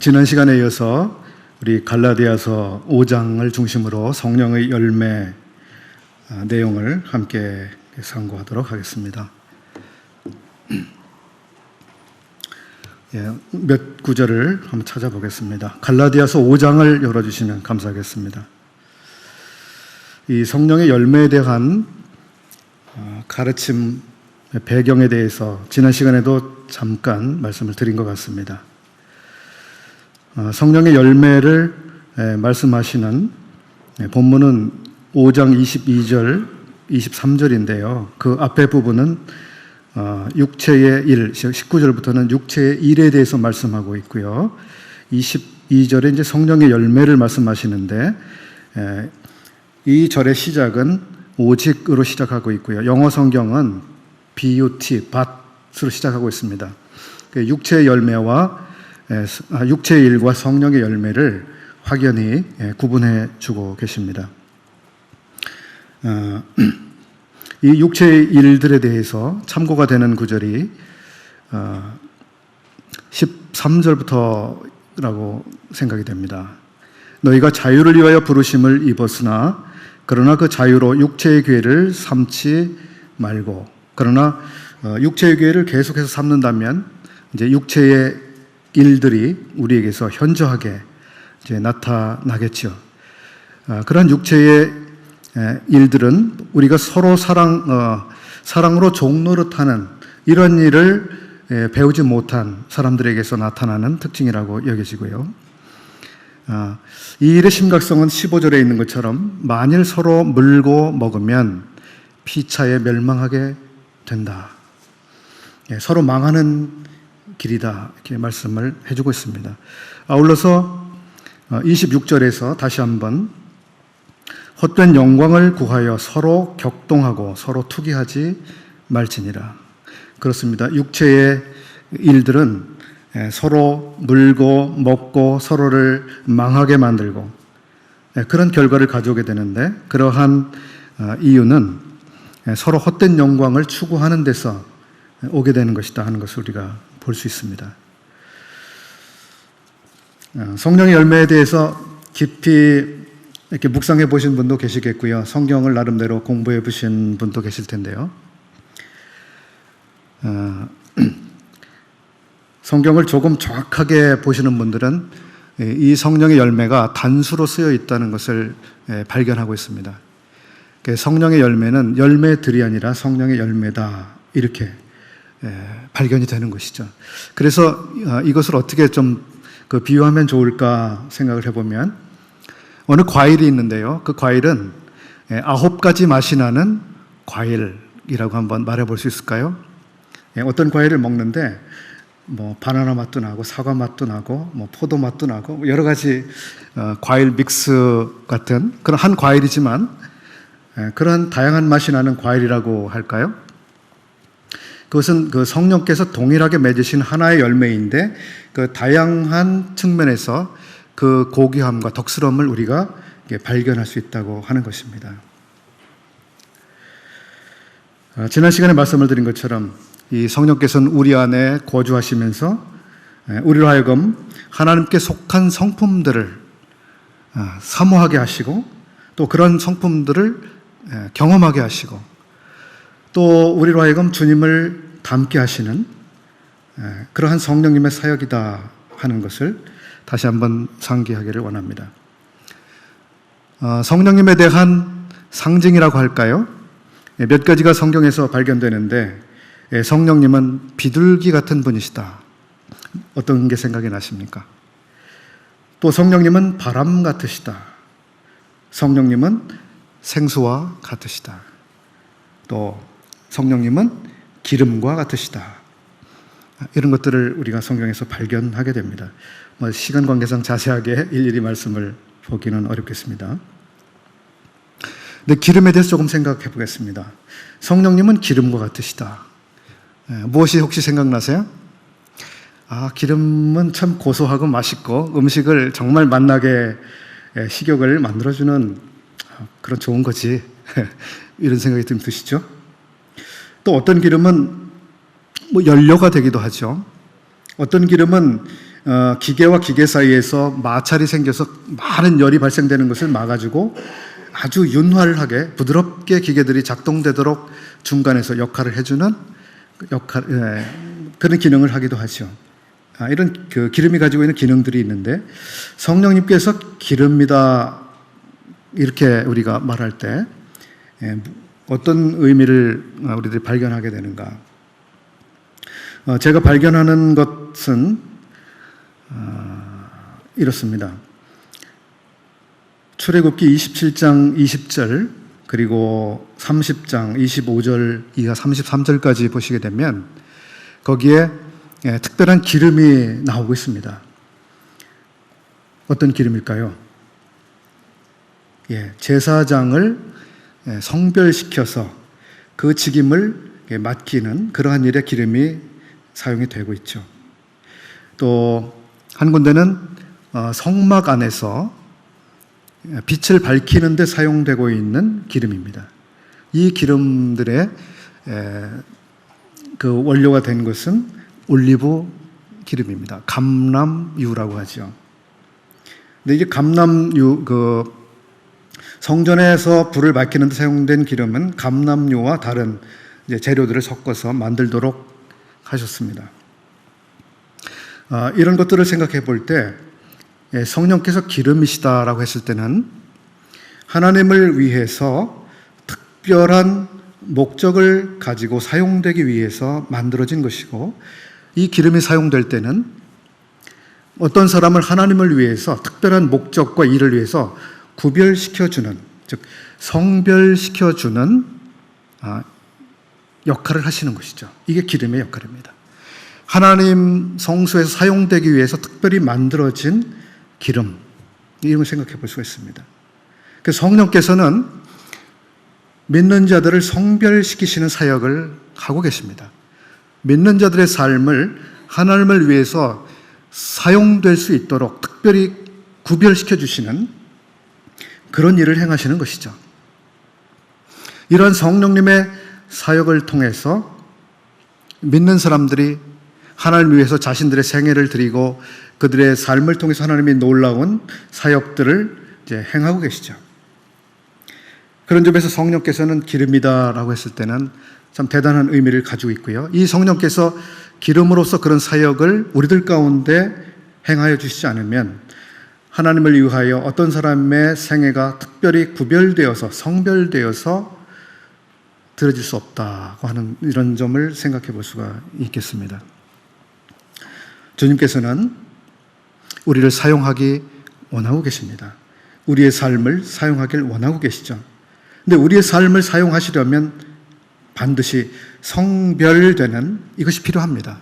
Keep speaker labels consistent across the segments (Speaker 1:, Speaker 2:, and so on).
Speaker 1: 지난 시간에 이어서 우리 갈라디아서 5장을 중심으로 성령의 열매 내용을 함께 상고하도록 하겠습니다. 몇 구절을 한번 찾아보겠습니다. 갈라디아서 5장을 열어주시면 감사하겠습니다. 이 성령의 열매에 대한 가르침 배경에 대해서 지난 시간에도 잠깐 말씀을 드린 것 같습니다. 성령의 열매를 말씀하시는 본문은 5장 22절, 23절인데요. 그 앞에 부분은 육체의 일, 19절부터는 육체의 일에 대해서 말씀하고 있고요. 22절에 이제 성령의 열매를 말씀하시는데 이 절의 시작은 오직으로 시작하고 있고요. 영어 성경은 but, bat으로 시작하고 있습니다. 육체의 열매와 육체의 일과 성령의 열매를 확연히 구분해 주고 계십니다. 이 육체의 일들에 대해서 참고가 되는 구절이 13절부터라고 생각이 됩니다. 너희가 자유를 위하여 부르심을 입었으나 그러나 그 자유로 육체의 기회를 삼지 말고, 그러나 육체의 기회를 계속해서 삼는다면 이제 육체의 일들이 우리에게서 현저하게 이제 나타나겠죠. 그런 육체의 일들은 우리가 서로 사랑으로 종노릇하는 이런 일을 배우지 못한 사람들에게서 나타나는 특징이라고 여겨지고요. 이 일의 심각성은 15절에 있는 것처럼 만일 서로 물고 먹으면 피차에 멸망하게 된다. 서로 망하는 길이다, 이렇게 말씀을 해주고 있습니다. 아울러서 26절에서 다시 한번 헛된 영광을 구하여 서로 격동하고 서로 투기하지 말지니라. 그렇습니다. 육체의 일들은 서로 물고 먹고 서로를 망하게 만들고 그런 결과를 가져오게 되는데, 그러한 이유는 서로 헛된 영광을 추구하는 데서 오게 되는 것이다 하는 것을 우리가 볼 수 있습니다. 성령의 열매에 대해서 깊이 이렇게 묵상해 보신 분도 계시겠고요. 성경을 나름대로 공부해 보신 분도 계실 텐데요. 성경을 조금 정확하게 보시는 분들은 이 성령의 열매가 단수로 쓰여 있다는 것을 발견하고 있습니다. 성령의 열매는 열매들이 아니라 성령의 열매다, 이렇게 발견이 되는 것이죠. 그래서 이것을 어떻게 좀 비유하면 좋을까 생각을 해보면 어느 과일이 있는데요. 그 과일은 9가지 맛이 나는 과일이라고 한번 말해볼 수 있을까요? 어떤 과일을 먹는데 바나나 맛도 나고 사과 맛도 나고 포도 맛도 나고 여러 가지 과일 믹스 같은 그런 한 과일이지만 그런 다양한 맛이 나는 과일이라고 할까요? 그것은 그 성령께서 동일하게 맺으신 하나의 열매인데 그 다양한 측면에서 그 고귀함과 덕스러움을 우리가 발견할 수 있다고 하는 것입니다. 지난 시간에 말씀을 드린 것처럼 이 성령께서는 우리 안에 거주하시면서 우리로 하여금 하나님께 속한 성품들을 사모하게 하시고 또 그런 성품들을 경험하게 하시고 또 우리로 하여금 주님을 닮게 하시는 그러한 성령님의 사역이다 하는 것을 다시 한번 상기하기를 원합니다. 성령님에 대한 상징이라고 할까요? 몇 가지가 성경에서 발견되는데 성령님은 비둘기 같은 분이시다. 어떤 게 생각이 나십니까? 또 성령님은 바람 같으시다. 성령님은 생수와 같으시다. 또 성령님은 기름과 같으시다. 이런 것들을 우리가 성경에서 발견하게 됩니다. 시간 관계상 자세하게 일일이 말씀을 보기는 어렵겠습니다. 근데 기름에 대해서 조금 생각해 보겠습니다. 성령님은 기름과 같으시다. 무엇이 혹시 생각나세요? 기름은 참 고소하고 맛있고 음식을 정말 맛나게 식욕을 만들어주는 그런 좋은 거지. 이런 생각이 좀 드시죠? 또 어떤 기름은 연료가 되기도 하죠. 어떤 기름은 기계와 기계 사이에서 마찰이 생겨서 많은 열이 발생되는 것을 막아주고 아주 윤활하게 부드럽게 기계들이 작동되도록 중간에서 역할을 해주는 그런 기능을 하기도 하죠. 이런 기름이 가지고 있는 기능들이 있는데, 성령님께서 기름이다 이렇게 우리가 말할 때 어떤 의미를 우리들이 발견하게 되는가? 제가 발견하는 것은 이렇습니다. 출애굽기 27장 20절 그리고 30장 25절 이하 33절까지 보시게 되면 거기에 특별한 기름이 나오고 있습니다. 어떤 기름일까요? 제사장을 성별시켜서 그 직임을 맡기는 그러한 일에 기름이 사용이 되고 있죠. 또 한 군데는 성막 안에서 빛을 밝히는 데 사용되고 있는 기름입니다. 이 기름들의 그 원료가 된 것은 올리브 기름입니다. 감람유라고 하죠. 근데 이게 감람유, 성전에서 불을 밝히는 데 사용된 기름은 감람유와 다른 재료들을 섞어서 만들도록 하셨습니다. 이런 것들을 생각해 볼 때 성령께서 기름이시다라고 했을 때는 하나님을 위해서 특별한 목적을 가지고 사용되기 위해서 만들어진 것이고, 이 기름이 사용될 때는 어떤 사람을 하나님을 위해서 특별한 목적과 일을 위해서 구별시켜주는, 즉 성별시켜주는 역할을 하시는 것이죠. 이게 기름의 역할입니다. 하나님 성소에서 사용되기 위해서 특별히 만들어진 기름, 이런 걸 생각해 볼 수가 있습니다. 그래서 성령께서는 믿는 자들을 성별시키시는 사역을 하고 계십니다. 믿는 자들의 삶을 하나님을 위해서 사용될 수 있도록 특별히 구별시켜 주시는 그런 일을 행하시는 것이죠. 이러한 성령님의 사역을 통해서 믿는 사람들이 하나님을 위해서 자신들의 생애를 드리고 그들의 삶을 통해서 하나님이 놀라운 사역들을 이제 행하고 계시죠. 그런 점에서 성령께서는 기름이다라고 했을 때는 참 대단한 의미를 가지고 있고요. 이 성령께서 기름으로서 그런 사역을 우리들 가운데 행하여 주시지 않으면 하나님을 위하여 어떤 사람의 생애가 특별히 구별되어서 성별되어서 드려질 수 없다고 하는 이런 점을 생각해 볼 수가 있겠습니다. 주님께서는 우리를 사용하기 원하고 계십니다. 우리의 삶을 사용하길 원하고 계시죠. 근데 우리의 삶을 사용하시려면 반드시 성별되는 이것이 필요합니다.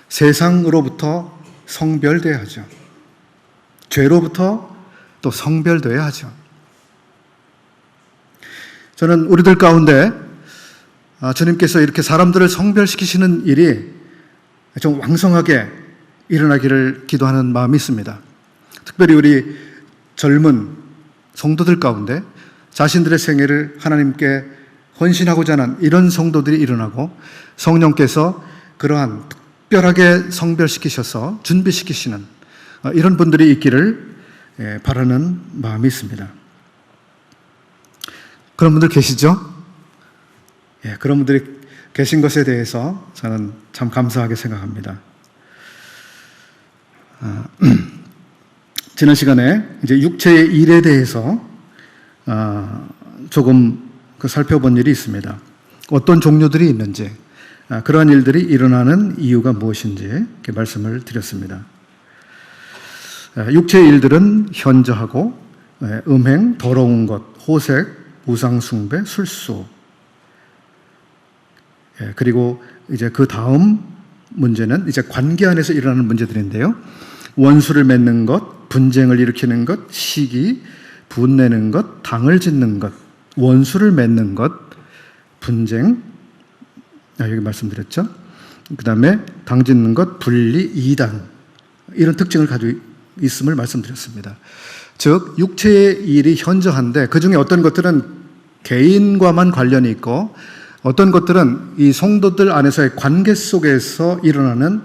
Speaker 1: 세상으로부터 성별돼야 하죠. 죄로부터 또 성별돼야 하죠. 저는 우리들 가운데 주님께서 이렇게 사람들을 성별시키시는 일이 좀 왕성하게 일어나기를 기도하는 마음이 있습니다. 특별히 우리 젊은 성도들 가운데 자신들의 생애를 하나님께 헌신하고자 하는 이런 성도들이 일어나고 성령께서 그러한 특별하게 성별시키셔서 준비시키시는 이런 분들이 있기를 바라는 마음이 있습니다. 그런 분들 계시죠? 그런 분들이 계신 것에 대해서 저는 참 감사하게 생각합니다. 지난 시간에 이제 육체의 일에 대해서 조금 살펴본 일이 있습니다. 어떤 종류들이 있는지, 그러한 일들이 일어나는 이유가 무엇인지 이렇게 말씀을 드렸습니다. 육체의 일들은 현저하고 음행, 더러운 것, 호색, 우상숭배, 술수, 그리고 이제 그 다음 문제는 이제 관계 안에서 일어나는 문제들인데요. 원수를 맺는 것, 분쟁을 일으키는 것, 시기, 분내는 것, 당을 짓는 것, 원수를 맺는 것, 분쟁, 여기 말씀드렸죠. 그 다음에 당 짓는 것, 분리, 이단, 이런 특징을 가지고 있음을 말씀드렸습니다. 즉 육체의 일이 현저한데 그 중에 어떤 것들은 개인과만 관련이 있고 어떤 것들은 이 성도들 안에서의 관계 속에서 일어나는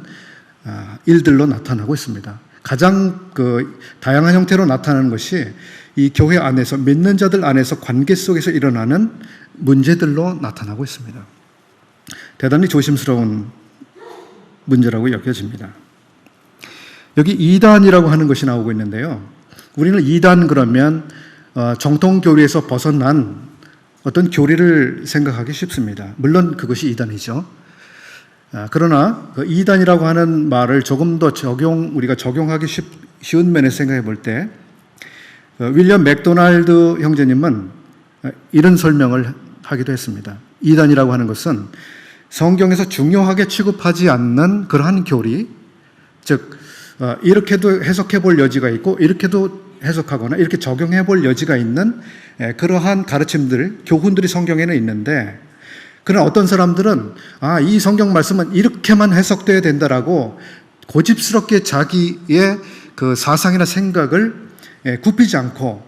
Speaker 1: 일들로 나타나고 있습니다. 가장 다양한 형태로 나타나는 것이 이 교회 안에서, 믿는 자들 안에서 관계 속에서 일어나는 문제들로 나타나고 있습니다. 대단히 조심스러운 문제라고 여겨집니다. 여기 이단이라고 하는 것이 나오고 있는데요. 우리는 이단 그러면 정통 교리에서 벗어난 어떤 교리를 생각하기 쉽습니다. 물론 그것이 이단이죠. 그러나 그 이단이라고 하는 말을 조금 더 우리가 적용하기 쉬운 면에서 생각해 볼 때, 윌리엄 맥도날드 형제님은 이런 설명을 하기도 했습니다. 이단이라고 하는 것은 성경에서 중요하게 취급하지 않는 그러한 교리, 즉 이렇게도 해석해 볼 여지가 있고 이렇게도 해석하거나 이렇게 적용해 볼 여지가 있는 그러한 가르침들, 교훈들이 성경에는 있는데, 그러나 어떤 사람들은 이 성경 말씀은 이렇게만 해석되어야 된다라고 고집스럽게 자기의 그 사상이나 생각을 굽히지 않고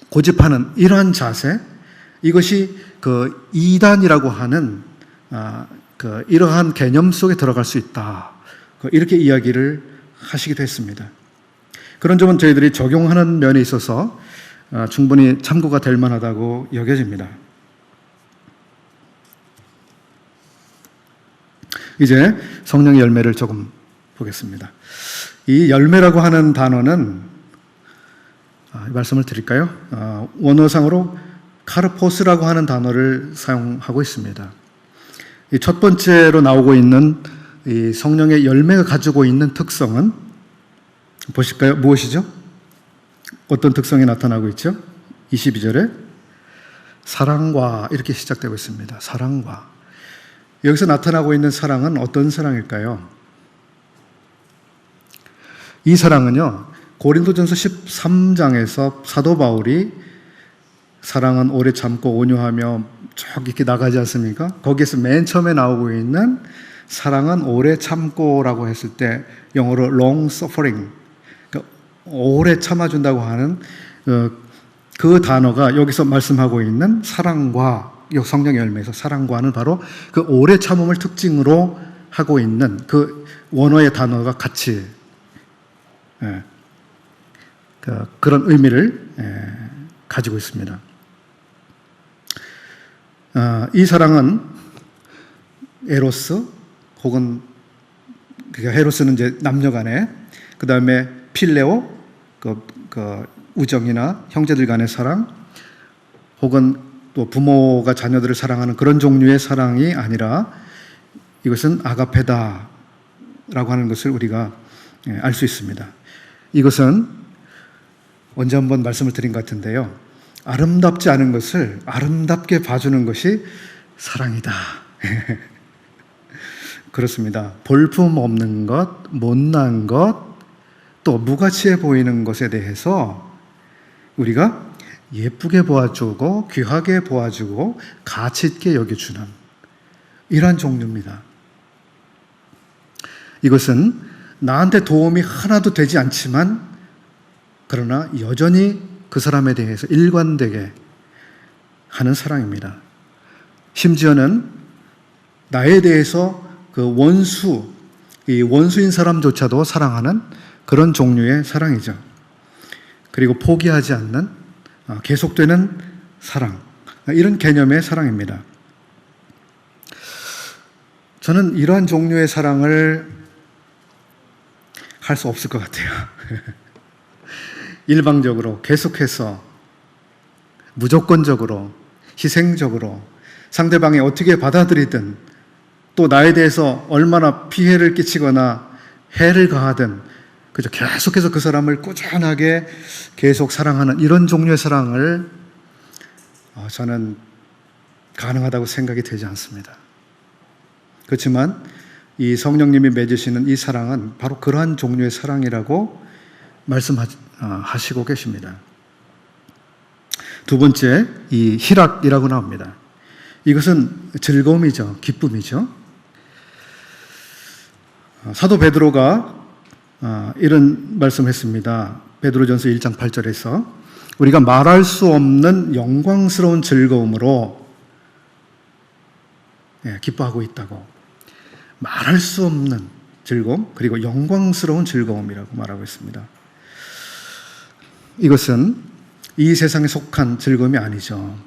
Speaker 1: 고집하는 이러한 자세, 이것이 그 이단이라고 하는 이러한 개념 속에 들어갈 수 있다, 이렇게 이야기를 하시기도 했습니다. 그런 점은 저희들이 적용하는 면에 있어서 충분히 참고가 될 만하다고 여겨집니다. 이제 성령의 열매를 조금 보겠습니다. 이 열매라고 하는 단어는 말씀을 드릴까요? 원어상으로 카르포스라고 하는 단어를 사용하고 있습니다. 이 첫 번째로 나오고 있는 이 성령의 열매가 가지고 있는 특성은 보실까요? 무엇이죠? 어떤 특성이 나타나고 있죠? 22절에 사랑과 이렇게 시작되고 있습니다. 사랑과. 여기서 나타나고 있는 사랑은 어떤 사랑일까요? 이 사랑은요, 고린도전서 13장에서 사도 바울이 사랑은 오래 참고 온유하며 쭉 이렇게 나가지 않습니까? 거기에서 맨 처음에 나오고 있는 사랑은 오래 참고라고 했을 때 영어로 long suffering, 그러니까 오래 참아준다고 하는 그 단어가 여기서 말씀하고 있는 사랑과, 성령의 열매에서 사랑과는 바로 그 오래 참음을 특징으로 하고 있는 그 원어의 단어가 같이 그런 의미를 가지고 있습니다. 이 사랑은 에로스, 혹은 헤로스는 이제 남녀간에, 그 다음에 필레오, 그 우정이나 형제들 간의 사랑, 혹은 또 부모가 자녀들을 사랑하는 그런 종류의 사랑이 아니라 이것은 아가페다라고 하는 것을 우리가 알 수 있습니다. 이것은 언제 한번 말씀을 드린 것 같은데요. 아름답지 않은 것을 아름답게 봐주는 것이 사랑이다. 그렇습니다. 볼품 없는 것, 못난 것, 또 무가치해 보이는 것에 대해서 우리가 예쁘게 보아주고 귀하게 보아주고 가치 있게 여겨주는 이러한 종류입니다. 이것은 나한테 도움이 하나도 되지 않지만 그러나 여전히 그 사람에 대해서 일관되게 하는 사랑입니다. 심지어는 나에 대해서 그 원수인 사람조차도 사랑하는 그런 종류의 사랑이죠. 그리고 포기하지 않는 계속되는 사랑, 이런 개념의 사랑입니다. 저는 이러한 종류의 사랑을 할 수 없을 것 같아요. 일방적으로 계속해서 무조건적으로 희생적으로 상대방이 어떻게 받아들이든 또 나에 대해서 얼마나 피해를 끼치거나 해를 가하든 그저 계속해서 그 사람을 꾸준하게 계속 사랑하는 이런 종류의 사랑을 저는 가능하다고 생각이 되지 않습니다. 그렇지만 이 성령님이 맺으시는 이 사랑은 바로 그러한 종류의 사랑이라고 말씀하시고 계십니다. 두 번째, 이 희락이라고 나옵니다. 이것은 즐거움이죠. 기쁨이죠. 사도 베드로가 이런 말씀했습니다. 베드로전서 1장 8절에서 우리가 말할 수 없는 영광스러운 즐거움으로 기뻐하고 있다고. 말할 수 없는 즐거움, 그리고 영광스러운 즐거움이라고 말하고 있습니다. 이것은 이 세상에 속한 즐거움이 아니죠.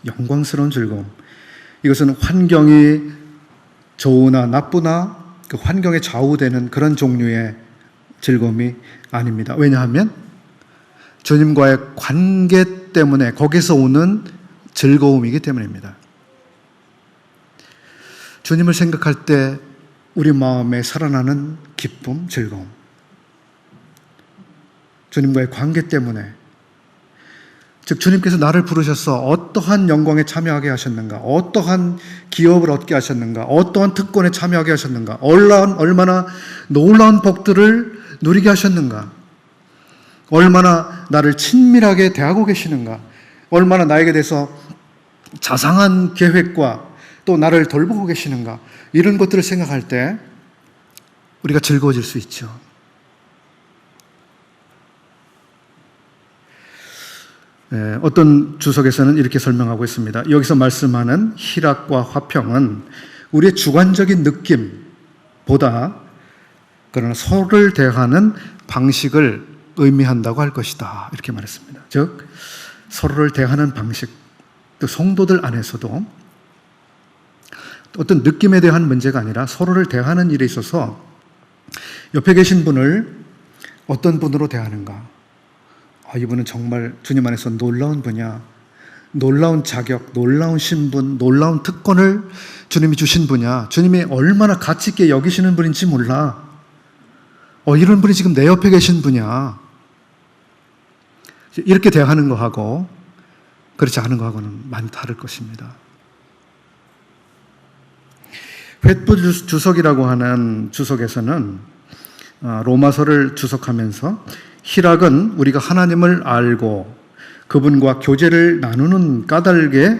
Speaker 1: 영광스러운 즐거움. 이것은 환경이 좋으나 나쁘나 그 환경에 좌우되는 그런 종류의 즐거움이 아닙니다. 왜냐하면 주님과의 관계 때문에 거기서 오는 즐거움이기 때문입니다. 주님을 생각할 때 우리 마음에 살아나는 기쁨, 즐거움. 주님과의 관계 때문에, 즉 주님께서 나를 부르셔서 어떠한 영광에 참여하게 하셨는가, 어떠한 기업을 얻게 하셨는가, 어떠한 특권에 참여하게 하셨는가, 얼마나 놀라운 복들을 누리게 하셨는가, 얼마나 나를 친밀하게 대하고 계시는가, 얼마나 나에게 대해서 자상한 계획과 또 나를 돌보고 계시는가, 이런 것들을 생각할 때 우리가 즐거워질 수 있죠. 어떤 주석에서는 이렇게 설명하고 있습니다. 여기서 말씀하는 희락과 화평은 우리의 주관적인 느낌보다 그러나 서로를 대하는 방식을 의미한다고 할 것이다, 이렇게 말했습니다. 즉 서로를 대하는 방식, 또 성도들 안에서도 어떤 느낌에 대한 문제가 아니라 서로를 대하는 일에 있어서 옆에 계신 분을 어떤 분으로 대하는가, 이분은 정말 주님 안에서 놀라운 분이야, 놀라운 자격, 놀라운 신분, 놀라운 특권을 주님이 주신 분이야, 주님이 얼마나 가치 있게 여기시는 분인지 몰라, 이런 분이 지금 내 옆에 계신 분이야, 이렇게 대하는 거하고 그렇지 않은 거하고는 많이 다를 것입니다. 횃불 주석이라고 하는 주석에서는 로마서를 주석하면서 희락은 우리가 하나님을 알고 그분과 교제를 나누는 까닭에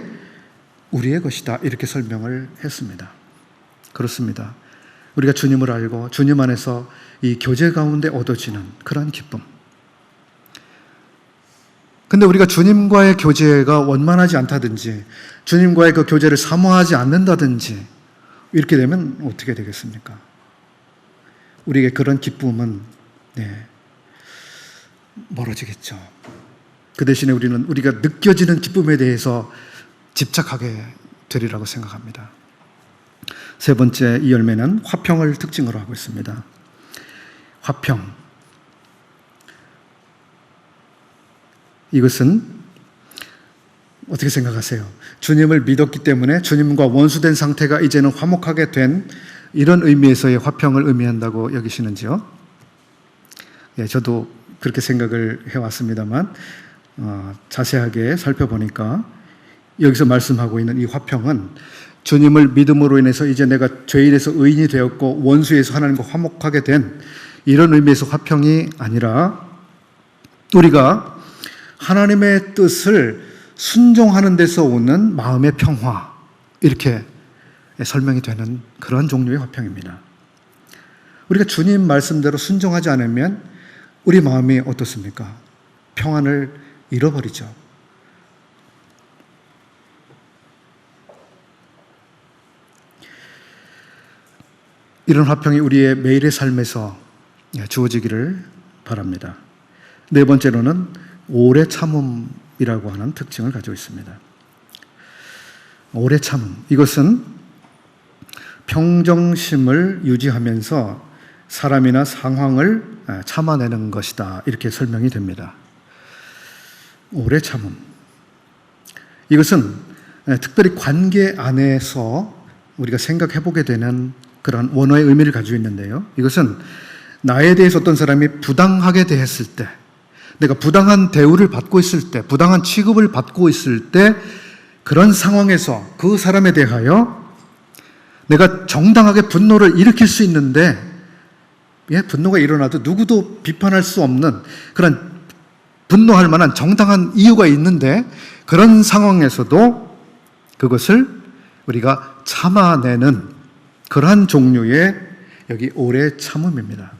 Speaker 1: 우리의 것이다, 이렇게 설명을 했습니다. 그렇습니다. 우리가 주님을 알고 주님 안에서 이 교제 가운데 얻어지는 그러한 기쁨. 근데 우리가 주님과의 교제가 원만하지 않다든지 주님과의 그 교제를 사모하지 않는다든지 이렇게 되면 어떻게 되겠습니까? 우리에게 그런 기쁨은 멀어지겠죠. 그 대신에 우리는 우리가 느껴지는 기쁨에 대해서 집착하게 되리라고 생각합니다. 세 번째 이 열매는 화평을 특징으로 하고 있습니다. 화평. 이것은 어떻게 생각하세요? 주님을 믿었기 때문에 주님과 원수된 상태가 이제는 화목하게 된 이런 의미에서의 화평을 의미한다고 여기시는지요? 저도 그렇게 생각을 해왔습니다만 자세하게 살펴보니까 여기서 말씀하고 있는 이 화평은 주님을 믿음으로 인해서 이제 내가 죄인에서 의인이 되었고 원수에서 하나님과 화목하게 된 이런 의미에서 화평이 아니라 우리가 하나님의 뜻을 순종하는 데서 오는 마음의 평화, 이렇게 설명이 되는 그런 종류의 화평입니다. 우리가 주님 말씀대로 순종하지 않으면 우리 마음이 어떻습니까? 평안을 잃어버리죠. 이런 화평이 우리의 매일의 삶에서 주어지기를 바랍니다. 네 번째로는 오래 참음이라고 하는 특징을 가지고 있습니다. 오래 참음. 이것은 평정심을 유지하면서 사람이나 상황을 참아내는 것이다, 이렇게 설명이 됩니다. 오래 참음. 이것은 특별히 관계 안에서 우리가 생각해 보게 되는 그런 원어의 의미를 가지고 있는데요. 이것은 나에 대해서 어떤 사람이 부당하게 대했을 때, 내가 부당한 대우를 받고 있을 때, 부당한 취급을 받고 있을 때, 그런 상황에서 그 사람에 대하여 내가 정당하게 분노를 일으킬 수 있는데, 분노가 일어나도 누구도 비판할 수 없는 그런 분노할 만한 정당한 이유가 있는데, 그런 상황에서도 그것을 우리가 참아내는 그러한 종류의 여기 오래 참음입니다.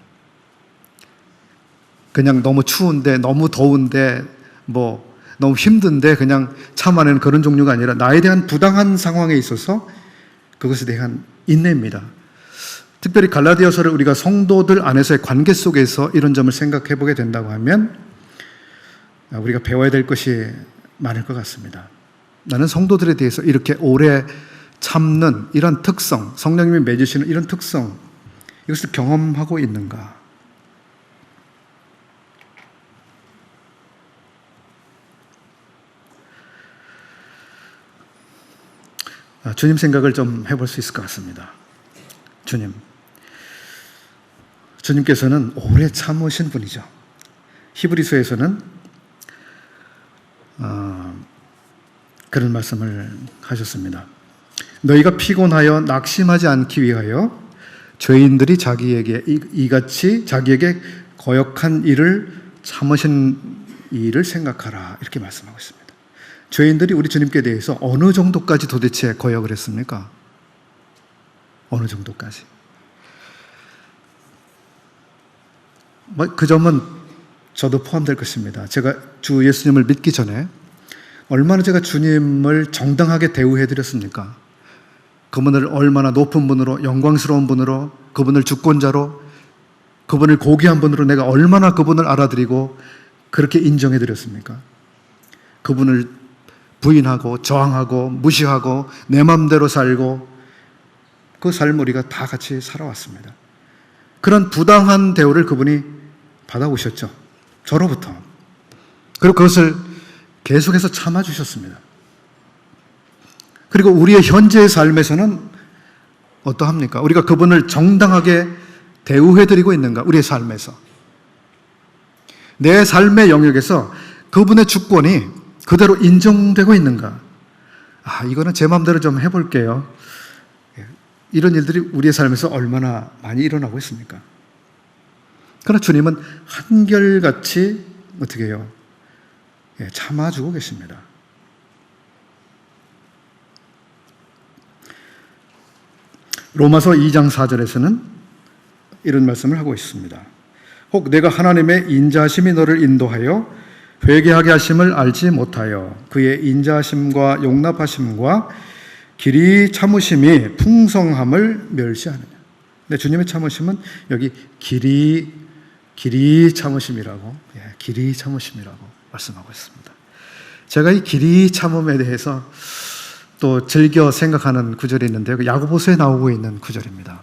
Speaker 1: 그냥 너무 추운데, 너무 더운데, 너무 힘든데 그냥 참아내는 그런 종류가 아니라 나에 대한 부당한 상황에 있어서 그것에 대한 인내입니다. 특별히 갈라디아서를 우리가 성도들 안에서의 관계 속에서 이런 점을 생각해 보게 된다고 하면 우리가 배워야 될 것이 많을 것 같습니다. 나는 성도들에 대해서 이렇게 오래 참는 이런 특성, 성령님이 맺으시는 이런 특성, 이것을 경험하고 있는가? 주님 생각을 좀 해볼 수 있을 것 같습니다. 주님께서는 오래 참으신 분이죠. 히브리서에서는 그런 말씀을 하셨습니다. 너희가 피곤하여 낙심하지 않기 위하여 죄인들이 자기에게 이같이 자기에게 거역한 일을 참으신 일을 생각하라, 이렇게 말씀하고 있습니다. 죄인들이 우리 주님께 대해서 어느 정도까지 도대체 거역을 했습니까? 어느 정도까지? 그 점은 저도 포함될 것입니다. 제가 주 예수님을 믿기 전에 얼마나 제가 주님을 정당하게 대우해 드렸습니까? 그분을 얼마나 높은 분으로, 영광스러운 분으로, 그분을 주권자로, 그분을 고귀한 분으로 내가 얼마나 그분을 알아드리고 그렇게 인정해 드렸습니까? 그분을 부인하고 저항하고 무시하고 내 마음대로 살고 그 삶을 우리가 다 같이 살아왔습니다. 그런 부당한 대우를 그분이 받아오셨죠. 저로부터. 그리고 그것을 계속해서 참아주셨습니다. 그리고 우리의 현재의 삶에서는 어떠합니까? 우리가 그분을 정당하게 대우해드리고 있는가? 우리의 삶에서. 내 삶의 영역에서 그분의 주권이 그대로 인정되고 있는가? 이거는 제 마음대로 좀 해볼게요. 이런 일들이 우리의 삶에서 얼마나 많이 일어나고 있습니까? 그러나 주님은 한결같이 어떻게 해요? 참아주고 계십니다. 로마서 2장 4절에서는 이런 말씀을 하고 있습니다. 혹 내가 하나님의 인자하심이 너를 인도하여 회개하게 하심을 알지 못하여 그의 인자하심과 용납하심과 길이 참으심이 풍성함을 멸시하느냐. 근데 주님의 참으심은 여기 길이 참으심이라고, 길이 참으심이라고 말씀하고 있습니다. 제가 이 길이 참음에 대해서 또 즐겨 생각하는 구절이 있는데요. 그 야고보서에 나오고 있는 구절입니다.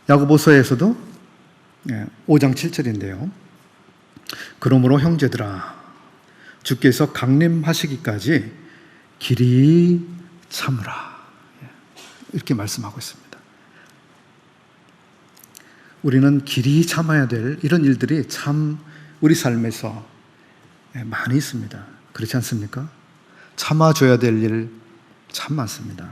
Speaker 1: 야고보서에서도 5장 7절인데요. 그러므로 형제들아, 주께서 강림하시기까지 길이 참으라, 이렇게 말씀하고 있습니다. 우리는 길이 참아야 될 이런 일들이 참 우리 삶에서 많이 있습니다. 그렇지 않습니까? 참아줘야 될 일 참 많습니다.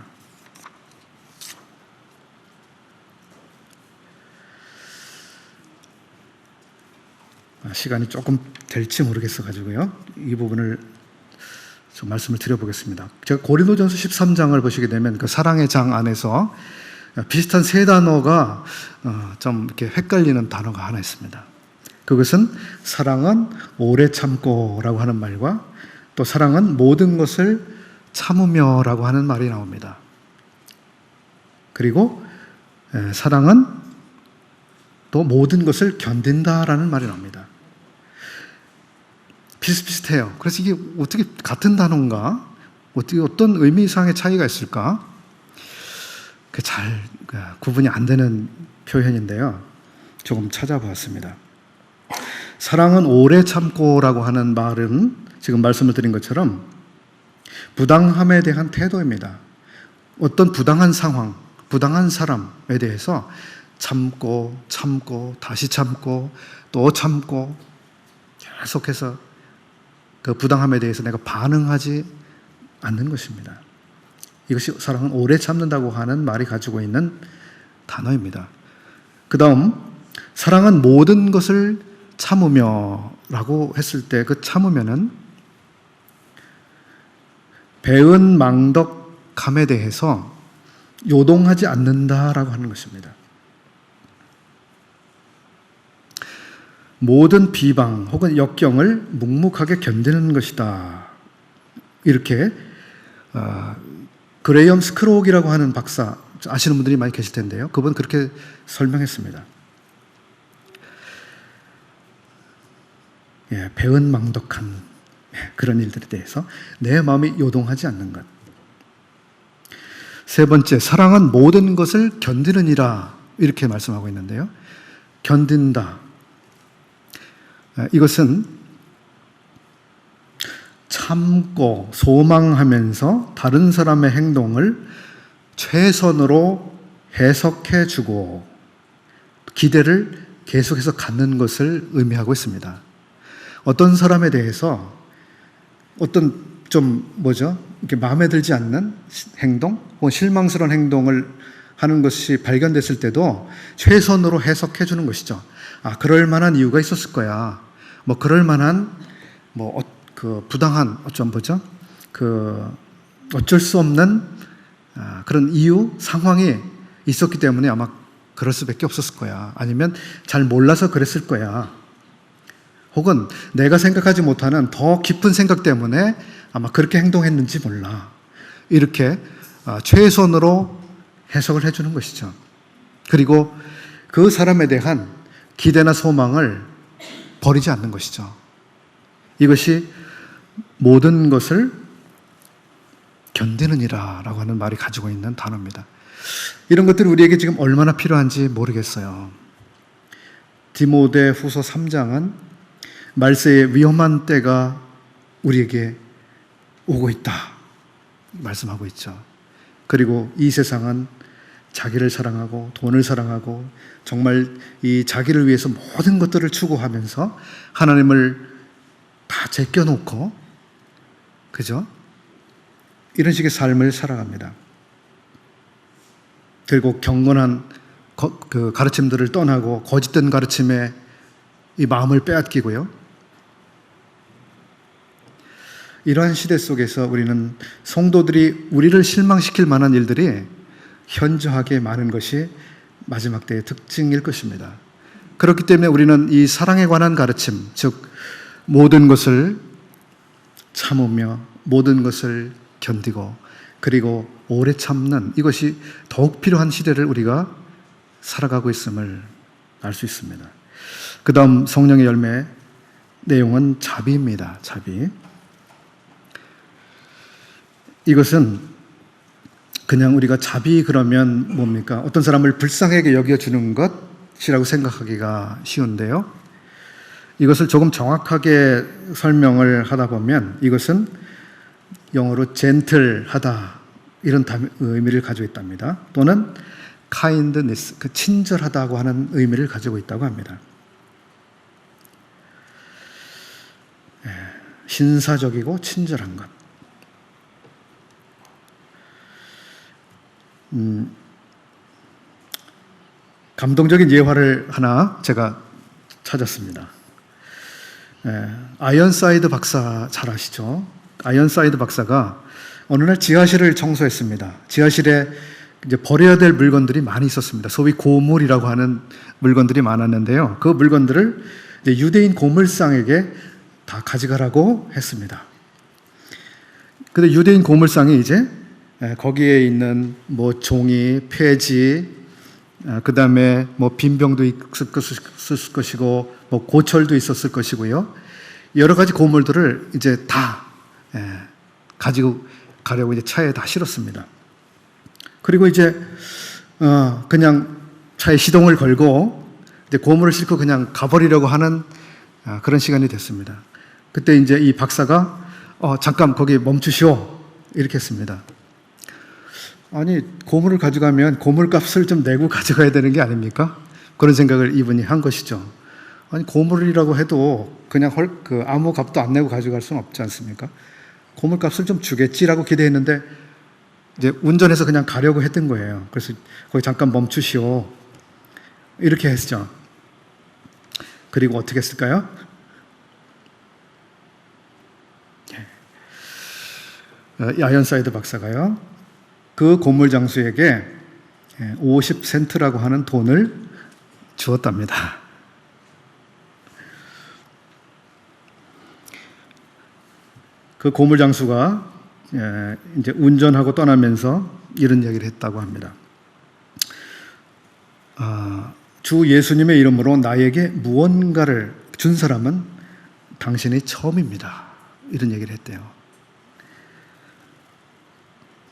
Speaker 1: 시간이 조금 될지 모르겠어가지고요. 이 부분을 좀 말씀을 드려보겠습니다. 제가 고린도전서 13장을 보시게 되면 그 사랑의 장 안에서 비슷한 세 단어가 좀 이렇게 헷갈리는 단어가 하나 있습니다. 그것은 사랑은 오래 참고라고 하는 말과 또 사랑은 모든 것을 참으며라고 하는 말이 나옵니다. 그리고 사랑은 또 모든 것을 견딘다라는 말이 나옵니다. 비슷비슷해요. 그래서 이게 어떻게 같은 단어인가? 어떻게 어떤 의미상의 차이가 있을까? 잘 구분이 안 되는 표현인데요. 조금 찾아보았습니다. 사랑은 오래 참고라고 하는 말은 지금 말씀을 드린 것처럼 부당함에 대한 태도입니다. 어떤 부당한 상황, 부당한 사람에 대해서 참고 다시 참고 또 참고 계속해서 그 부당함에 대해서 내가 반응하지 않는 것입니다. 이것이 사랑은 오래 참는다고 하는 말이 가지고 있는 단어입니다. 그 다음, 사랑은 모든 것을 참으며 라고 했을 때 그 참으면은 배은 망덕함에 대해서 요동하지 않는다라고 하는 것입니다. 모든 비방 혹은 역경을 묵묵하게 견디는 것이다. 이렇게 그레이엄 스크록이라고 하는 박사, 아시는 분들이 많이 계실 텐데요. 그분 그렇게 설명했습니다. 배은망덕한 그런 일들에 대해서 내 마음이 요동하지 않는 것. 세 번째, 사랑은 모든 것을 견디느니라 이렇게 말씀하고 있는데요. 견딘다. 이것은 참고 소망하면서 다른 사람의 행동을 최선으로 해석해주고 기대를 계속해서 갖는 것을 의미하고 있습니다. 어떤 사람에 대해서 어떤 이렇게 마음에 들지 않는 행동, 혹은 실망스러운 행동을 하는 것이 발견됐을 때도 최선으로 해석해 주는 것이죠. 그럴 만한 이유가 있었을 거야. 그럴 만한, 부당한, 어쩔 수 없는, 그런 이유, 상황이 있었기 때문에 아마 그럴 수밖에 없었을 거야. 아니면 잘 몰라서 그랬을 거야. 혹은 내가 생각하지 못하는 더 깊은 생각 때문에 아마 그렇게 행동했는지 몰라. 이렇게 최선으로 해석을 해주는 것이죠. 그리고 그 사람에 대한 기대나 소망을 버리지 않는 것이죠. 이것이 모든 것을 견디느니라 라고 하는 말이 가지고 있는 단어입니다. 이런 것들이 우리에게 지금 얼마나 필요한지 모르겠어요. 디모데 후서 3장은 말세의 위험한 때가 우리에게 오고 있다 말씀하고 있죠. 그리고 이 세상은 자기를 사랑하고 돈을 사랑하고 정말 이 자기를 위해서 모든 것들을 추구하면서 하나님을 다 제껴놓고, 그죠? 이런 식의 삶을 살아갑니다. 그리고 경건한 그 가르침들을 떠나고 거짓된 가르침에 이 마음을 빼앗기고요. 이러한 시대 속에서 우리는 성도들이 우리를 실망시킬 만한 일들이 현저하게 많은 것이 마지막 때의 특징일 것입니다. 그렇기 때문에 우리는 이 사랑에 관한 가르침, 즉 모든 것을 참으며 모든 것을 견디고 그리고 오래 참는 이것이 더욱 필요한 시대를 우리가 살아가고 있음을 알 수 있습니다. 그 다음 성령의 열매 내용은 자비입니다. 자비. 이것은 그냥 우리가 자비 그러면 뭡니까? 어떤 사람을 불쌍하게 여겨주는 것이라고 생각하기가 쉬운데요. 이것을 조금 정확하게 설명을 하다 보면 이것은 영어로 젠틀하다 이런 의미를 가지고 있답니다. 또는 kindness, 친절하다고 하는 의미를 가지고 있다고 합니다. 신사적이고 친절한 것. 감동적인 예화를 하나 제가 찾았습니다. 아이언사이드 박사 잘 아시죠? 아이언사이드 박사가 어느 날 지하실을 청소했습니다. 지하실에 이제 버려야 될 물건들이 많이 있었습니다. 소위 고물이라고 하는 물건들이 많았는데요. 그 물건들을 이제 유대인 고물상에게 다 가져가라고 했습니다. 근데 유대인 고물상이 이제 거기에 있는 종이, 폐지, 그 다음에 빈 병도 있을 것이고, 고철도 있었을 것이고요. 여러 가지 고물들을 이제 다 가지고 가려고 이제 차에 다 실었습니다. 그리고 이제 그냥 차에 시동을 걸고 이제 고물을 싣고 그냥 가버리려고 하는 그런 시간이 됐습니다. 그때 이제 이 박사가 잠깐 거기 멈추시오 이렇게 했습니다. 아니, 고물을 가져가면 고물값을 좀 내고 가져가야 되는 게 아닙니까? 그런 생각을 이분이 한 것이죠. 아니, 고물이라고 해도 그냥 아무 값도 안 내고 가져갈 수는 없지 않습니까? 고물값을 좀 주겠지라고 기대했는데 이제 운전해서 그냥 가려고 했던 거예요. 그래서 거기 잠깐 멈추시오 이렇게 했죠. 그리고 어떻게 했을까요? 아이언사이드 박사가요, 그 고물 장수에게 50센트라고 하는 돈을 주었답니다. 그 고물 장수가 이제 운전하고 떠나면서 이런 얘기를 했다고 합니다. 주 예수님의 이름으로 나에게 무언가를 준 사람은 당신이 처음입니다. 이런 얘기를 했대요.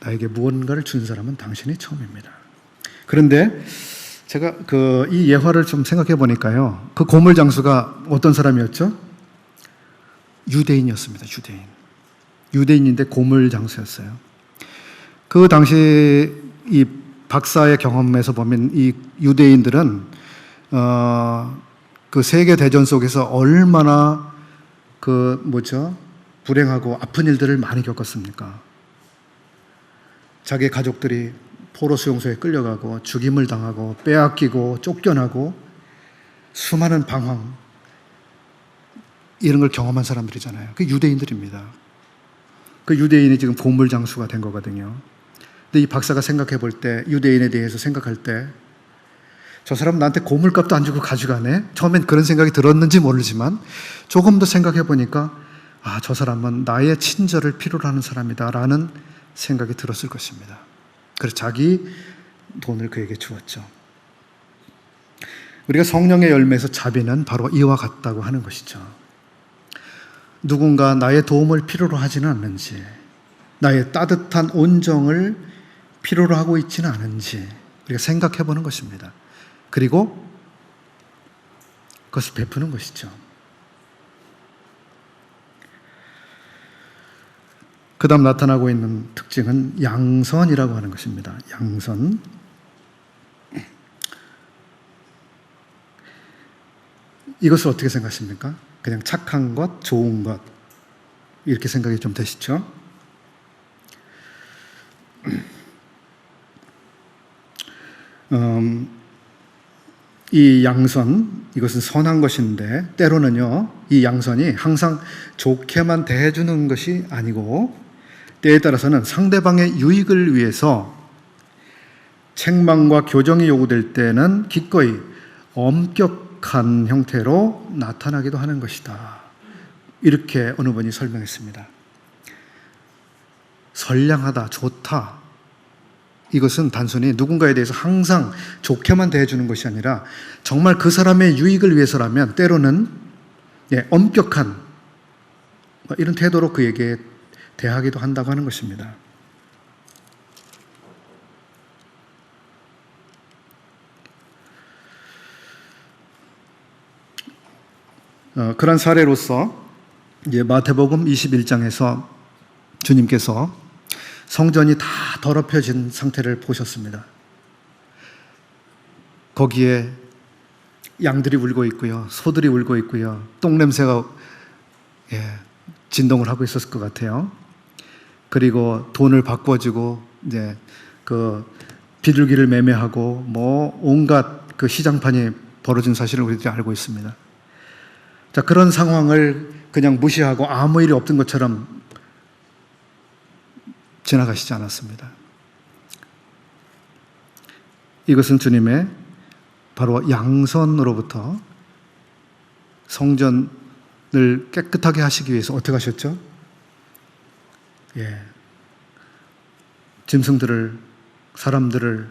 Speaker 1: 나에게 무언가를 준 사람은 당신이 처음입니다. 그런데 제가 이 예화를 좀 생각해 보니까요. 그 고물 장수가 어떤 사람이었죠? 유대인이었습니다. 유대인인데 고물 장수였어요. 그 당시 이 박사의 경험에서 보면 이 유대인들은 그 세계 대전 속에서 얼마나 불행하고 아픈 일들을 많이 겪었습니까? 자기 가족들이 포로 수용소에 끌려가고 죽임을 당하고 빼앗기고 쫓겨나고 수많은 방황, 이런 걸 경험한 사람들이잖아요. 그 유대인들입니다. 그 유대인이 지금 고물 장수가 된 거거든요. 근데 이 박사가 생각해 볼 때, 유대인에 대해서 생각할 때, 저 사람 나한테 고물값도 안 주고 가져가네? 처음엔 그런 생각이 들었는지 모르지만 조금 더 생각해 보니까 저 사람은 나의 친절을 필요로 하는 사람이다 라는 생각이 들었을 것입니다. 그래서 자기 돈을 그에게 주었죠. 우리가 성령의 열매에서 자비는 바로 이와 같다고 하는 것이죠. 누군가 나의 도움을 필요로 하지는 않는지, 나의 따뜻한 온정을 필요로 하고 있지는 않은지 우리가 생각해 보는 것입니다. 그리고 그것을 베푸는 것이죠. 그 다음 나타나고 있는 특징은 양선이라고 하는 것입니다. 양선. 이것을 어떻게 생각하십니까? 그냥 착한 것, 좋은 것, 이렇게 생각이 좀 되시죠? 이 양선, 이것은 선한 것인데 때로는요, 이 양선이 항상 좋게만 대해주는 것이 아니고 때에 따라서는 상대방의 유익을 위해서 책망과 교정이 요구될 때는 기꺼이 엄격한 형태로 나타나기도 하는 것이다. 이렇게 어느 분이 설명했습니다. 선량하다, 좋다. 이것은 단순히 누군가에 대해서 항상 좋게만 대해주는 것이 아니라 정말 그 사람의 유익을 위해서라면 때로는 엄격한 이런 태도로 그에게 대하기도 한다고 하는 것입니다. 그런 사례로서 마태복음 21장에서 주님께서 성전이 다 더럽혀진 상태를 보셨습니다. 거기에 양들이 울고 있고요, 소들이 울고 있고요, 똥냄새가 진동을 하고 있었을 것 같아요. 그리고 돈을 바꿔주고 그 비둘기를 매매하고 온갖 그 시장판이 벌어진 사실을 우리들이 알고 있습니다. 자, 그런 상황을 그냥 무시하고 아무 일이 없던 것처럼 지나가시지 않았습니다. 이것은 주님의 바로 양선으로부터 성전을 깨끗하게 하시기 위해서 어떻게 하셨죠? 짐승들을, 사람들을,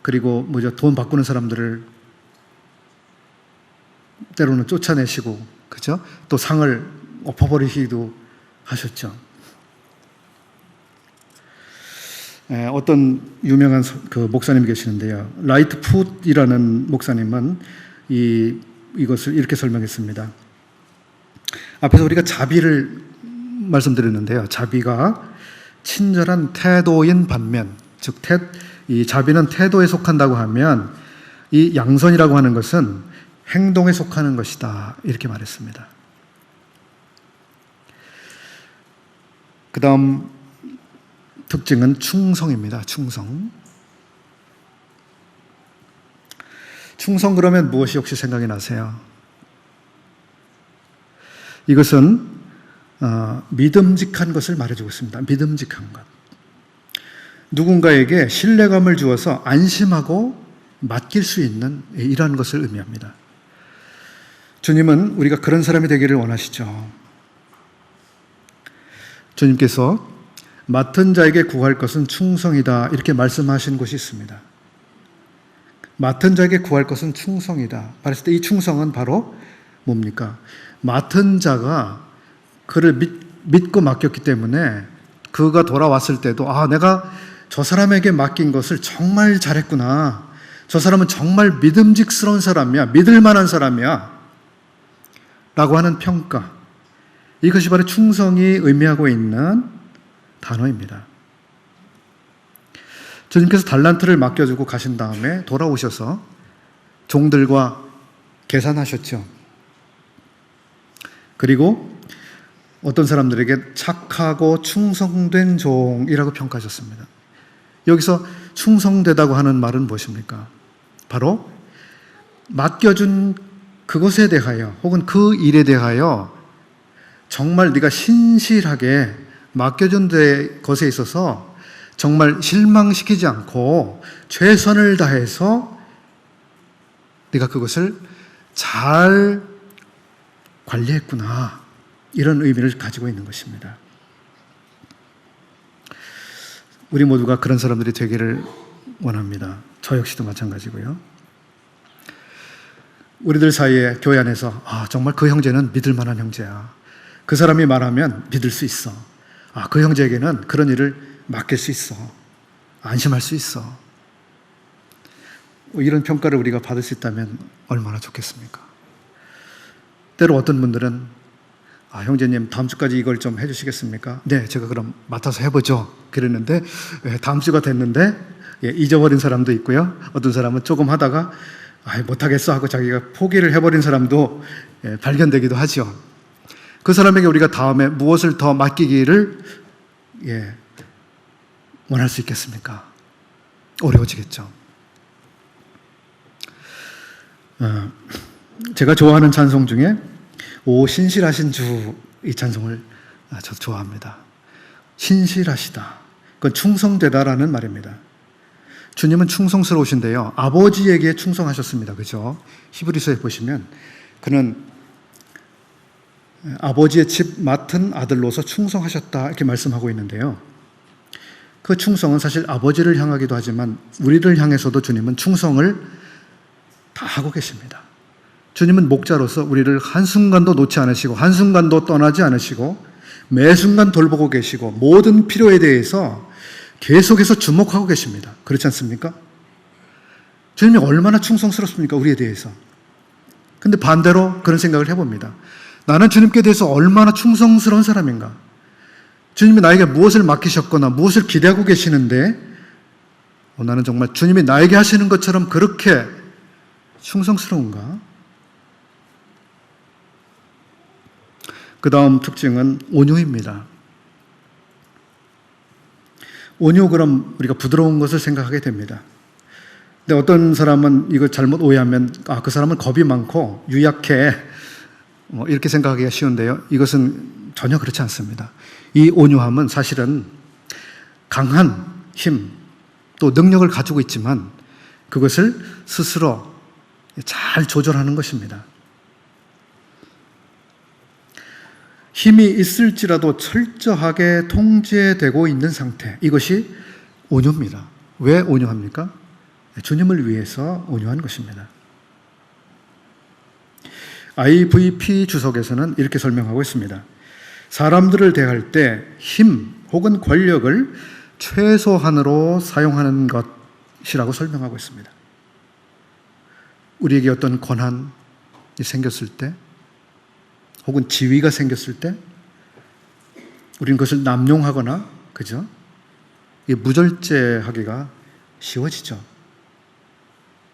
Speaker 1: 그리고 돈 바꾸는 사람들을 때로는 쫓아내시고, 그죠? 또 상을 엎어버리시기도 하셨죠. 어떤 유명한 그 목사님이 계시는데요. 라이트 풋이라는 목사님은 이것을 이렇게 설명했습니다. 앞에서 우리가 자비를 말씀드렸는데요. 자비가 친절한 태도인 반면, 즉 이 자비는 태도에 속한다고 하면 이 양선이라고 하는 것은 행동에 속하는 것이다. 이렇게 말했습니다. 그 다음 특징은 충성입니다. 충성. 충성 그러면 무엇이 혹시 생각이 나세요? 이것은 믿음직한 것을 말해주고 있습니다. 믿음직한 것. 누군가에게 신뢰감을 주어서 안심하고 맡길 수 있는 이러한 것을 의미합니다. 주님은 우리가 그런 사람이 되기를 원하시죠. 주님께서 맡은 자에게 구할 것은 충성이다 이렇게 말씀하신 곳이 있습니다. 맡은 자에게 구할 것은 충성이다. 말했을 때 이 충성은 바로 뭡니까? 맡은 자가 그를 믿고 맡겼기 때문에 그가 돌아왔을 때도 내가 저 사람에게 맡긴 것을 정말 잘했구나. 저 사람은 정말 믿음직스러운 사람이야. 믿을 만한 사람이야. 라고 하는 평가. 이것이 바로 충성이 의미하고 있는 단어입니다. 주님께서 달란트를 맡겨주고 가신 다음에 돌아오셔서 종들과 계산하셨죠. 그리고 어떤 사람들에게 착하고 충성된 종이라고 평가하셨습니다. 여기서 충성되다고 하는 말은 무엇입니까? 바로 맡겨준 그것에 대하여 혹은 그 일에 대하여 정말 네가 신실하게 맡겨준 것에 있어서 정말 실망시키지 않고 최선을 다해서 네가 그것을 잘 관리했구나. 이런 의미를 가지고 있는 것입니다. 우리 모두가 그런 사람들이 되기를 원합니다. 저 역시도 마찬가지고요. 우리들 사이에 교회 안에서 정말 그 형제는 믿을 만한 형제야. 그 사람이 말하면 믿을 수 있어. 그 형제에게는 그런 일을 맡길 수 있어. 안심할 수 있어. 이런 평가를 우리가 받을 수 있다면 얼마나 좋겠습니까? 때로 어떤 분들은 형제님 다음 주까지 이걸 좀 해주시겠습니까? 네, 제가 그럼 맡아서 해보죠. 그랬는데 다음 주가 됐는데 잊어버린 사람도 있고요. 어떤 사람은 조금 하다가 못하겠어 하고 자기가 포기를 해버린 사람도 발견되기도 하죠. 그 사람에게 우리가 다음에 무엇을 더 맡기기를 원할 수 있겠습니까? 어려워지겠죠. 제가 좋아하는 찬송 중에 오 신실하신 주, 이 찬송을 저도 좋아합니다. 신실하시다. 그건 충성되다라는 말입니다. 주님은 충성스러우신데요. 아버지에게 충성하셨습니다. 그죠? 히브리서에 보시면 그는 아버지의 집 맡은 아들로서 충성하셨다 이렇게 말씀하고 있는데요. 그 충성은 사실 아버지를 향하기도 하지만 우리를 향해서도 주님은 충성을 다 하고 계십니다. 주님은 목자로서 우리를 한순간도 놓지 않으시고 한순간도 떠나지 않으시고 매 순간 돌보고 계시고 모든 필요에 대해서 계속해서 주목하고 계십니다. 그렇지 않습니까? 주님이 얼마나 충성스럽습니까? 우리에 대해서. 근데 반대로 그런 생각을 해봅니다. 나는 주님께 대해서 얼마나 충성스러운 사람인가? 주님이 나에게 무엇을 맡기셨거나 무엇을 기대하고 계시는데 나는 정말 주님이 나에게 하시는 것처럼 그렇게 충성스러운가? 그 다음 특징은 온유입니다. 온유 그럼 우리가 부드러운 것을 생각하게 됩니다. 근데 어떤 사람은 이거 잘못 오해하면 그 사람은 겁이 많고 유약해 이렇게 생각하기가 쉬운데요. 이것은 전혀 그렇지 않습니다. 이 온유함은 사실은 강한 힘 또 능력을 가지고 있지만 그것을 스스로 잘 조절하는 것입니다. 힘이 있을지라도 철저하게 통제되고 있는 상태. 이것이 온유입니다. 왜 온유합니까? 주님을 위해서 온유한 것입니다. IVP 주석에서는 이렇게 설명하고 있습니다. 사람들을 대할 때 힘 혹은 권력을 최소한으로 사용하는 것이라고 설명하고 있습니다. 우리에게 어떤 권한이 생겼을 때 혹은 지위가 생겼을 때 우리는 그것을 남용하거나 그죠? 무절제하기가 쉬워지죠.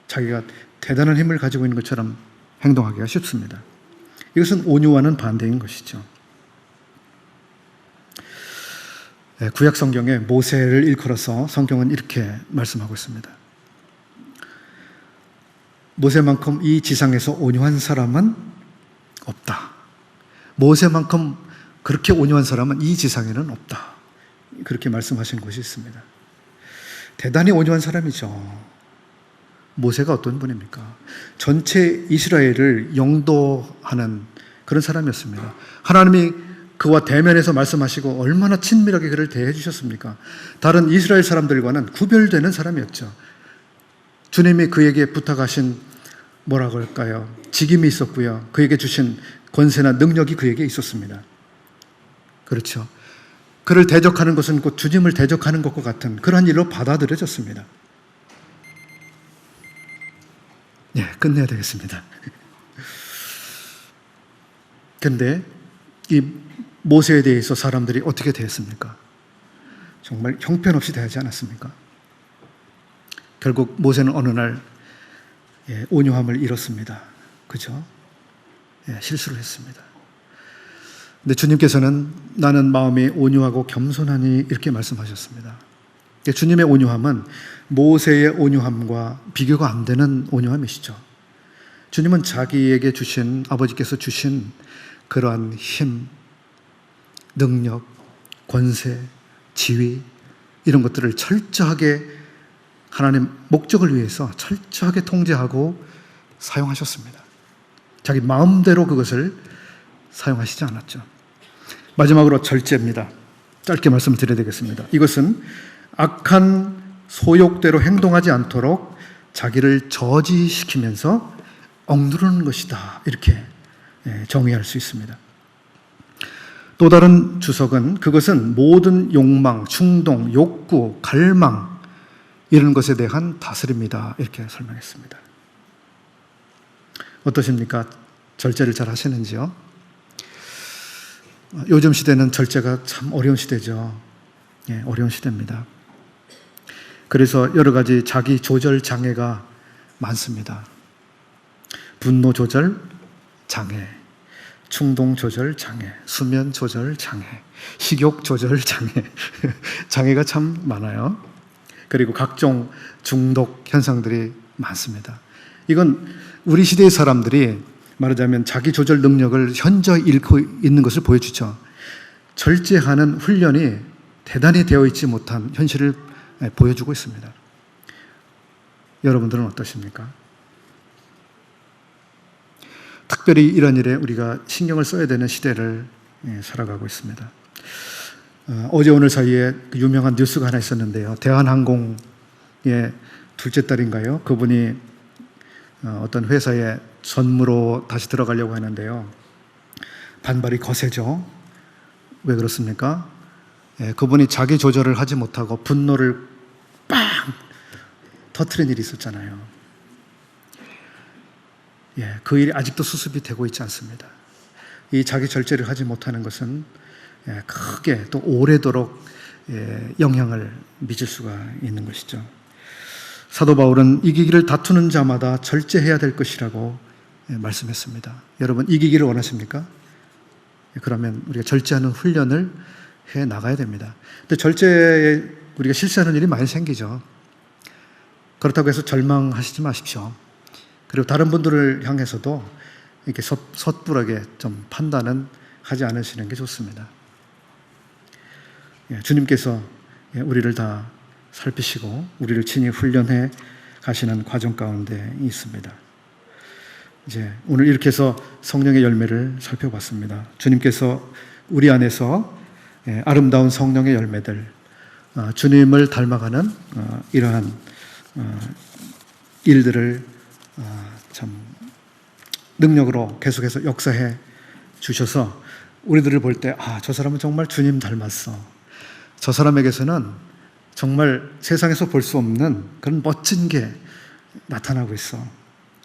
Speaker 1: 자기가 대단한 힘을 가지고 있는 것처럼 행동하기가 쉽습니다. 이것은 온유와는 반대인 것이죠. 구약 성경에 모세를 일컬어서 성경은 이렇게 말씀하고 있습니다. 모세만큼 이 지상에서 온유한 사람은 없다. 모세만큼 그렇게 온유한 사람은 이 지상에는 없다. 그렇게 말씀하신 것이 있습니다. 대단히 온유한 사람이죠. 모세가 어떤 분입니까? 전체 이스라엘을 영도하는 그런 사람이었습니다. 하나님이 그와 대면해서 말씀하시고 얼마나 친밀하게 그를 대해 주셨습니까? 다른 이스라엘 사람들과는 구별되는 사람이었죠. 주님이 그에게 부탁하신 뭐라고 할까요? 직임이 있었고요. 그에게 주신 권세나 능력이 그에게 있었습니다. 그렇죠. 그를 대적하는 것은 곧 주님을 대적하는 것과 같은 그러한 일로 받아들여졌습니다. 끝내야 되겠습니다. 그런데 이 모세에 대해서 사람들이 어떻게 대했습니까? 정말 형편없이 대하지 않았습니까? 결국 모세는 어느 날 온유함을 잃었습니다. 그죠? 실수를 했습니다. 근데 주님께서는 나는 마음이 온유하고 겸손하니 이렇게 말씀하셨습니다. 주님의 온유함은 모세의 온유함과 비교가 안 되는 온유함이시죠. 주님은 자기에게 주신, 아버지께서 주신 그러한 힘, 능력, 권세, 지위 이런 것들을 철저하게 하나님 목적을 위해서 철저하게 통제하고 사용하셨습니다. 자기 마음대로 그것을 사용하시지 않았죠. 마지막으로 절제입니다. 짧게 말씀을 드려야 되겠습니다. 이것은 악한 소욕대로 행동하지 않도록 자기를 저지시키면서 억누르는 것이다. 이렇게 정의할 수 있습니다. 또 다른 주석은 그것은 모든 욕망, 충동, 욕구, 갈망 이런 것에 대한 다스림이다. 이렇게 설명했습니다. 어떠십니까? 절제를 잘 하시는지요? 요즘 시대는 절제가 참 어려운 시대죠. 어려운 시대입니다. 그래서 여러 가지 자기 조절 장애가 많습니다. 분노 조절 장애, 충동 조절 장애, 수면 조절 장애, 식욕 조절 장애, 장애가 참 많아요. 그리고 각종 중독 현상들이 많습니다. 이건 우리 시대의 사람들이 말하자면 자기 조절 능력을 현저히 잃고 있는 것을 보여주죠. 절제하는 훈련이 대단히 되어 있지 못한 현실을 보여주고 있습니다. 여러분들은 어떠십니까? 특별히 이런 일에 우리가 신경을 써야 되는 시대를 살아가고 있습니다. 어제 오늘 사이에 유명한 뉴스가 하나 있었는데요. 대한항공의 둘째 딸인가요? 그분이 어떤 회사에 전무로 다시 들어가려고 하는데요. 반발이 거세죠. 왜 그렇습니까? 그분이 자기 조절을 하지 못하고 분노를 빵 터뜨린 일이 있었잖아요. 그 일이 아직도 수습이 되고 있지 않습니다. 이 자기 절제를 하지 못하는 것은 크게 또 오래도록 영향을 미칠 수가 있는 것이죠. 사도 바울은 이기기를 다투는 자마다 절제해야 될 것이라고 말씀했습니다. 여러분 이기기를 원하십니까? 그러면 우리가 절제하는 훈련을 해 나가야 됩니다. 근데 절제에 우리가 실수하는 일이 많이 생기죠. 그렇다고 해서 절망하시지 마십시오. 그리고 다른 분들을 향해서도 이렇게 섣불하게 좀 판단은 하지 않으시는 게 좋습니다. 주님께서 우리를 다 살피시고 우리를 친히 훈련해 가시는 과정 가운데 있습니다. 이제 오늘 이렇게 해서 성령의 열매를 살펴봤습니다. 주님께서 우리 안에서 아름다운 성령의 열매들, 주님을 닮아가는 이러한 일들을 참 능력으로 계속해서 역사해 주셔서 우리들을 볼 때 저 사람은 정말 주님 닮았어. 저 사람에게서는 정말 세상에서 볼 수 없는 그런 멋진 게 나타나고 있어.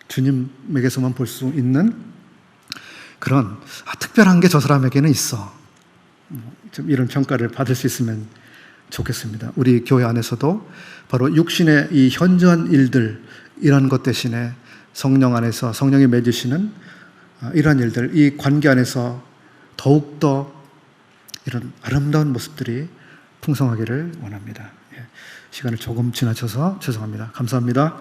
Speaker 1: 주님에게서만 볼 수 있는 그런 특별한 게 저 사람에게는 있어. 좀 이런 평가를 받을 수 있으면 좋겠습니다. 우리 교회 안에서도 바로 육신의 이 현저한 일들, 이런 것 대신에 성령 안에서 성령이 맺으시는 이러한 일들, 이 관계 안에서 더욱더 이런 아름다운 모습들이 풍성하기를 원합니다. 시간을 조금 지나쳐서 죄송합니다. 감사합니다.